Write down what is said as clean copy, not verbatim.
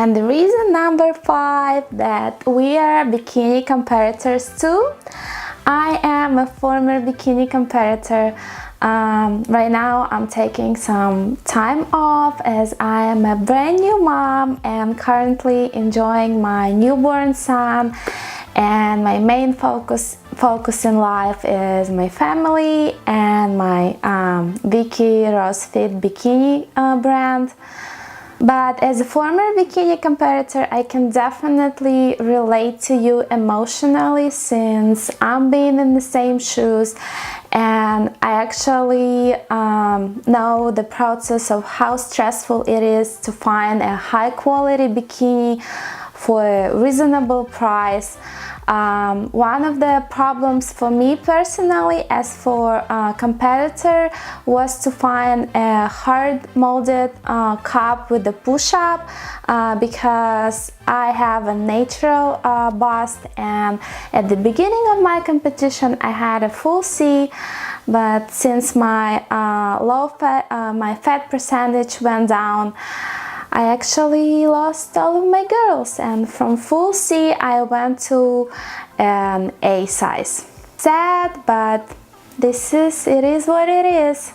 And the reason number 5 that we are bikini competitors too. I am a former bikini competitor. Right now I'm taking some time off as I am a brand new mom and currently enjoying my newborn son, and my main focus in life is my family and my Vicky Rose Fit bikini brand. But as a former bikini competitor, I can definitely relate to you emotionally, since I'm being in the same shoes, and I actually know the process of how stressful it is to find a high quality bikini for a reasonable price. One of the problems for me personally as for a competitor was to find a hard molded cup with a push-up, because I have a natural bust, and at the beginning of my competition I had a full C, but since my my fat percentage went down, I actually lost all of my girls, and from full C I went to an A size. Sad, but it is what it is.